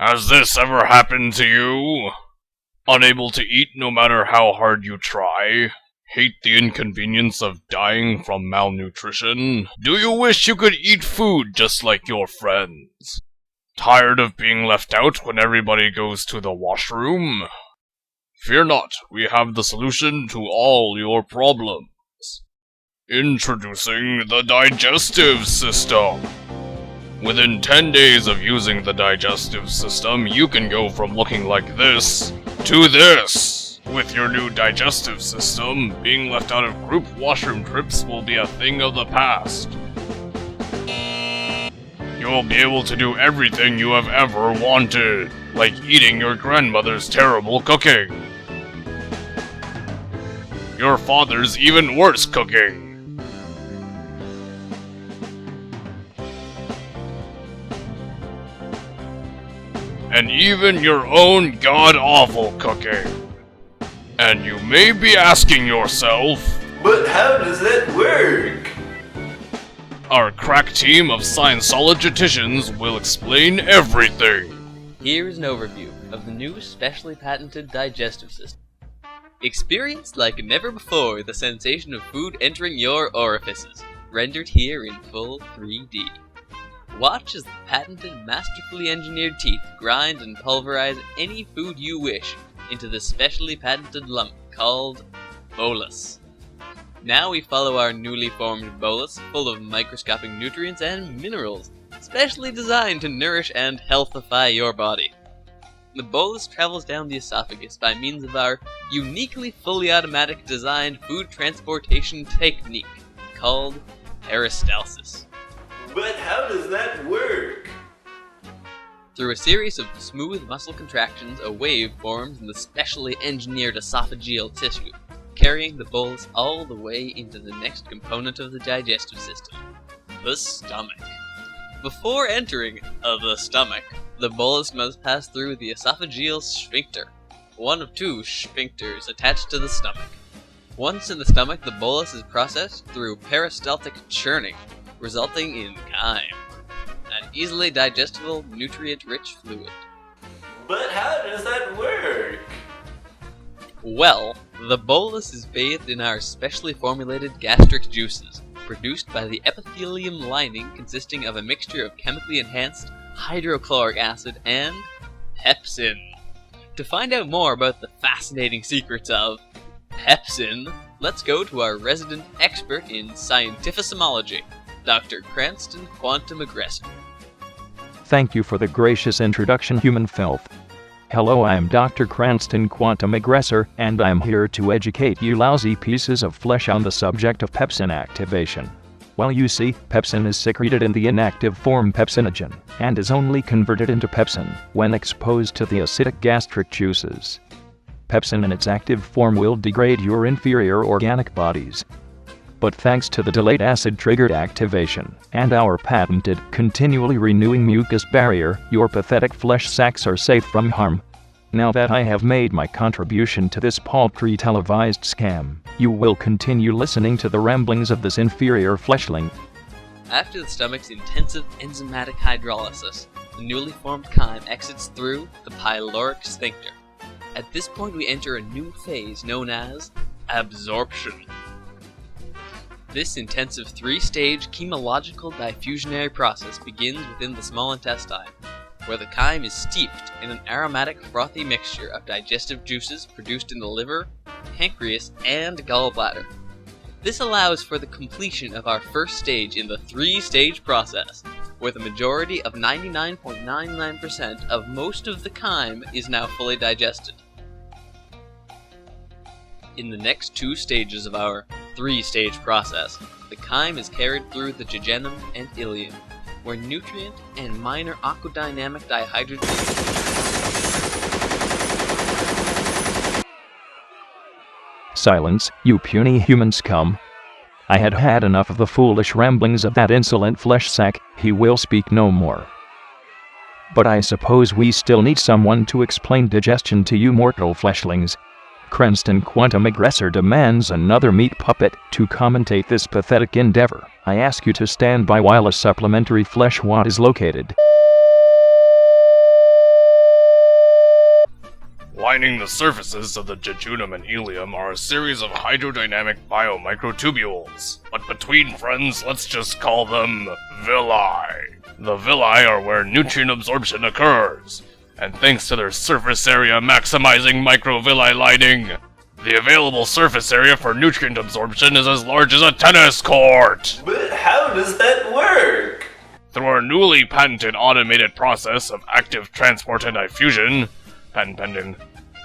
Has this ever happened to you? Unable to eat no matter how hard you try? Hate the inconvenience of dying from malnutrition? Do you wish you could eat food just like your friends? Tired of being left out when everybody goes to the washroom? Fear not, we have the solution to all your problems. Introducing the digestive system. Within 10 days of using the digestive system, you can go from looking like this to this. With your new digestive system, being left out of group washroom trips will be a thing of the past. You'll be able to do everything you have ever wanted, like eating your grandmother's terrible cooking. Your father's even worse cooking. And even your own god-awful cooking. And you may be asking yourself, but how does that work? Our crack team of Scienceologisticians will explain everything. Here is an overview of the new specially patented digestive system. Experience like never before the sensation of food entering your orifices, rendered here in full 3D. Watch as the patented, masterfully engineered teeth grind and pulverize any food you wish into the specially patented lump called bolus. Now we follow our newly formed bolus, full of microscopic nutrients and minerals, specially designed to nourish and healthify your body. The bolus travels down the esophagus by means of our uniquely fully automatic designed food transportation technique called peristalsis. But how does that work? Through a series of smooth muscle contractions, a wave forms in the specially engineered esophageal tissue, carrying the bolus all the way into the next component of the digestive system, the stomach. Before entering the stomach, the bolus must pass through the esophageal sphincter, one of two sphincters attached to the stomach. Once in the stomach, the bolus is processed through peristaltic churning, resulting in chyme, an easily digestible, nutrient-rich fluid. But how does that work? Well, the bolus is bathed in our specially formulated gastric juices, produced by the epithelium lining consisting of a mixture of chemically enhanced hydrochloric acid and pepsin. To find out more about the fascinating secrets of pepsin, let's go to our resident expert in scientificismology, Dr. CRANSTON Quantum Aggressor. Thank you for the gracious introduction, human filth. Hello, I am Dr. CRANSTON Quantum Aggressor, and I'm here to educate you lousy pieces of flesh on the subject of pepsin activation. Well, you see, pepsin is secreted in the inactive form pepsinogen, and is only converted into pepsin when exposed to the acidic gastric juices. Pepsin in its active form will degrade your inferior organic bodies. But thanks to the delayed acid-triggered activation and our patented, continually renewing mucus barrier, your pathetic flesh sacs are safe from harm. Now that I have made my contribution to this paltry televised scam, you will continue listening to the ramblings of this inferior fleshling. After the stomach's intensive enzymatic hydrolysis, the newly formed chyme exits through the pyloric sphincter. At this point we enter a new phase known as absorption. This intensive three-stage chemological diffusionary process begins within the small intestine, where the chyme is steeped in an aromatic frothy mixture of digestive juices produced in the liver, pancreas, and gallbladder. This allows for the completion of our first stage in the three-stage process, where the majority of 99.99% of most of the chyme is now fully digested. In the next two stages of our three-stage process, the chyme is carried through the jejunum and ileum, where nutrient and minor aquadynamic dihydrogenation. Silence, you puny human scum. I had had enough of the foolish ramblings of that insolent flesh sack. He will speak no more. But I suppose we still need someone to explain digestion to you mortal fleshlings. CRANSTON Quantum Aggressor demands another meat puppet to commentate this pathetic endeavor. I ask you to stand by while a supplementary flesh wad is located. Lining the surfaces of the jejunum and ileum are a series of hydrodynamic biomicrotubules, but between friends, let's just call them villi. The villi are where nutrient absorption occurs, and thanks to their surface area maximizing microvilli lining, the available surface area for nutrient absorption is as large as a tennis court! But how does that work? Through our newly patented automated process of active transport and diffusion, patent pending,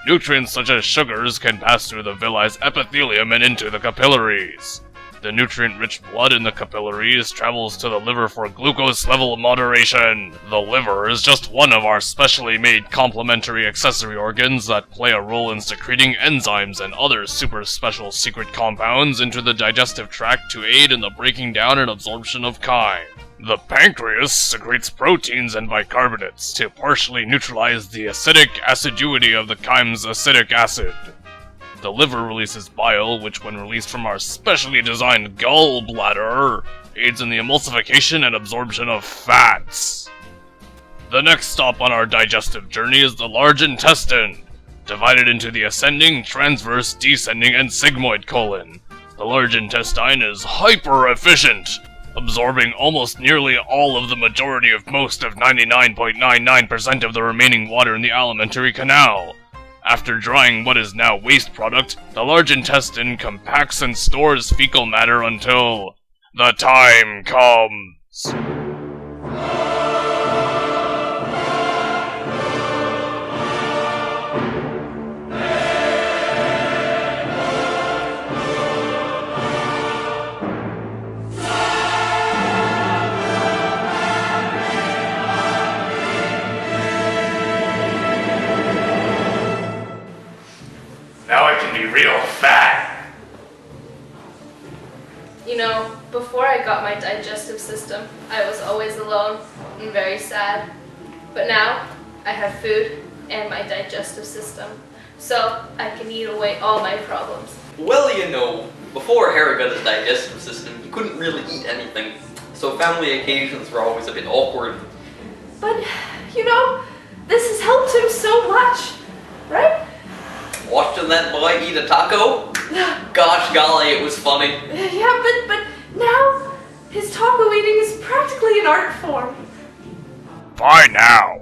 nutrients such as sugars can pass through the villi's epithelium and into the capillaries. The nutrient-rich blood in the capillaries travels to the liver for glucose level moderation. The liver is just one of our specially made complementary accessory organs that play a role in secreting enzymes and other super special secret compounds into the digestive tract to aid in the breaking down and absorption of chyme. The pancreas secretes proteins and bicarbonates to partially neutralize the acidic acidity of the chyme's acidic acid. The liver releases bile, which when released from our specially designed gallbladder, aids in the emulsification and absorption of fats. The next stop on our digestive journey is the large intestine, divided into the ascending, transverse, descending, and sigmoid colon. The large intestine is hyper-efficient, absorbing almost nearly all of the majority of most of 99.99% of the remaining water in the alimentary canal. After drying what is now waste product, the large intestine compacts and stores fecal matter until the time comes. Now I can be real fat. You know, before I got my digestive system, I was always alone and very sad. But now, I have food and my digestive system, so I can eat away all my problems. Well, you know, before Harry got his digestive system, he couldn't really eat anything, so family occasions were always a bit awkward. But, you know, this has helped him so much, right? Watching that boy eat a taco? Gosh golly, it was funny. Yeah, but now, his taco eating is practically an art form. Bye now.